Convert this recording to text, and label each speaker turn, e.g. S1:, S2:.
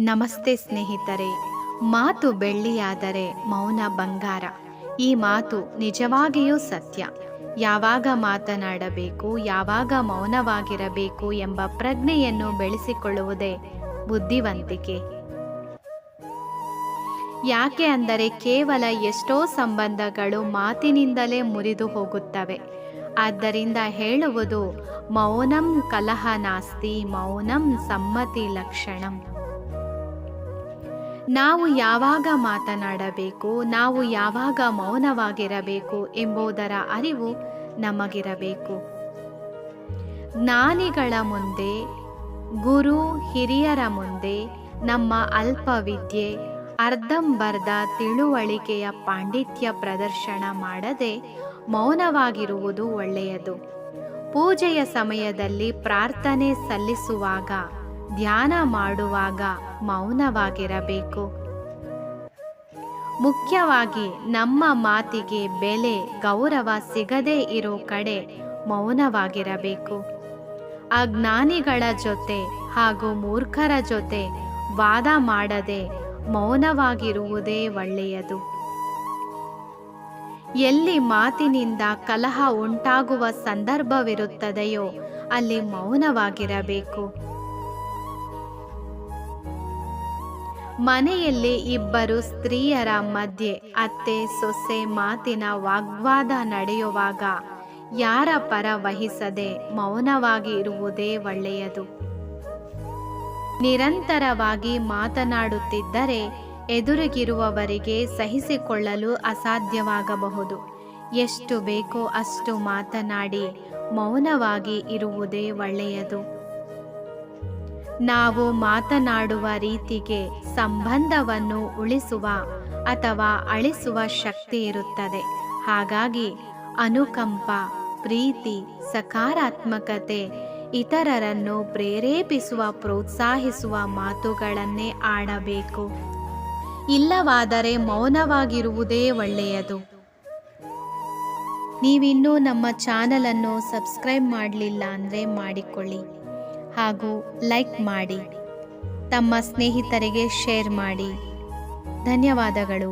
S1: ನಮಸ್ತೆ ಸ್ನೇಹಿತರೆ. ಮಾತು ಬೆಳ್ಳಿಯಾದರೆ ಮೌನ ಬಂಗಾರ. ಈ ಮಾತು ನಿಜವಾಗಿಯೂ ಸತ್ಯ. ಯಾವಾಗ ಮಾತನಾಡಬೇಕು, ಯಾವಾಗ ಮೌನವಾಗಿರಬೇಕು ಎಂಬ ಪ್ರಜ್ಞೆಯನ್ನು ಬೆಳೆಸಿಕೊಳ್ಳುವುದೇ ಬುದ್ಧಿವಂತಿಕೆ. ಯಾಕೆ ಅಂದರೆ ಕೇವಲ ಎಷ್ಟೋ ಸಂಬಂಧಗಳು ಮಾತಿನಿಂದಲೇ ಮುರಿದು ಹೋಗುತ್ತವೆ. ಆದ್ದರಿಂದ ಹೇಳುವುದು ಮೌನಂ ಕಲಹ ನಾಸ್ತಿ, ಮೌನಂ ಸಮ್ಮತಿ ಲಕ್ಷಣಂ. ನಾವು ಯಾವಾಗ ಮಾತನಾಡಬೇಕು, ನಾವು ಯಾವಾಗ ಮೌನವಾಗಿರಬೇಕು ಎಂಬುದರ ಅರಿವು ನಮಗಿರಬೇಕು. ಜ್ಞಾನಿಗಳ ಮುಂದೆ, ಗುರು ಹಿರಿಯರ ಮುಂದೆ ನಮ್ಮ ಅಲ್ಪ ವಿದ್ಯೆ, ಅರ್ಧಂಬರ್ಧ ತಿಳುವಳಿಕೆಯ ಪಾಂಡಿತ್ಯ ಪ್ರದರ್ಶನ ಮಾಡದೆ ಮೌನವಾಗಿರುವುದು ಒಳ್ಳೆಯದು. ಪೂಜೆಯ ಸಮಯದಲ್ಲಿ ಪ್ರಾರ್ಥನೆ ಸಲ್ಲಿಸುವಾಗ, ಧ್ಯಾನ ಮಾಡುವಾಗ ಮೌನವಾಗಿರಬೇಕು. ಮುಖ್ಯವಾಗಿ ನಮ್ಮ ಮಾತಿಗೆ ಬೆಲೆ, ಗೌರವ ಸಿಗದೇ ಇರೋ ಕಡೆ ಮೌನವಾಗಿರಬೇಕು. ಅಜ್ಞಾನಿಗಳ ಜೊತೆ ಹಾಗೂ ಮೂರ್ಖರ ಜೊತೆ ವಾದ ಮಾಡದೆ ಮೌನವಾಗಿರುವುದೇ ಒಳ್ಳೆಯದು. ಎಲ್ಲಿ ಮಾತಿನಿಂದ ಕಲಹ ಉಂಟಾಗುವ ಸಂದರ್ಭವಿರುತ್ತದೆಯೋ ಅಲ್ಲಿ ಮೌನವಾಗಿರಬೇಕು. ಮನೆಯಲ್ಲಿ ಇಬ್ಬರು ಸ್ತ್ರೀಯರ ಮಧ್ಯೆ ಅತ್ತೆ ಸೊಸೆ ಮಾತಿನ ವಾಗ್ವಾದ ನಡೆಯುವಾಗ ಯಾರ ಪರ ವಹಿಸದೆ ಮೌನವಾಗಿ ಇರುವುದೇ ಒಳ್ಳೆಯದು. ನಿರಂತರವಾಗಿ ಮಾತನಾಡುತ್ತಿದ್ದರೆ ಎದುರಿಗಿರುವವರಿಗೆ ಸಹಿಸಿಕೊಳ್ಳಲು ಅಸಾಧ್ಯವಾಗಬಹುದು. ಎಷ್ಟು ಬೇಕೋ ಅಷ್ಟು ಮಾತನಾಡಿ ಮೌನವಾಗಿ ಇರುವುದೇ ಒಳ್ಳೆಯದು. ನಾವು ಮಾತನಾಡುವ ರೀತಿಗೆ ಸಂಬಂಧವನ್ನು ಉಳಿಸುವ ಅಥವಾ ಅಳಿಸುವ ಶಕ್ತಿ ಇರುತ್ತದೆ. ಹಾಗಾಗಿ ಅನುಕಂಪ, ಪ್ರೀತಿ, ಸಕಾರಾತ್ಮಕತೆ, ಇತರರನ್ನು ಪ್ರೇರೇಪಿಸುವ, ಪ್ರೋತ್ಸಾಹಿಸುವ ಮಾತುಗಳನ್ನೇ ಆಡಬೇಕು. ಇಲ್ಲವಾದರೆ ಮೌನವಾಗಿರುವುದೇ ಒಳ್ಳೆಯದು. ನೀವಿನ್ನೂ ನಮ್ಮ ಚಾನಲನ್ನು ಸಬ್ಸ್ಕ್ರೈಬ್ ಮಾಡಲಿಲ್ಲ ಅಂದರೆ ಮಾಡಿಕೊಳ್ಳಿ ಹಾಗೂ ಲೈಕ್ ಮಾಡಿ, ತಮ್ಮ ಸ್ನೇಹಿತರಿಗೆ ಶೇರ್ ಮಾಡಿ. ಧನ್ಯವಾದಗಳು.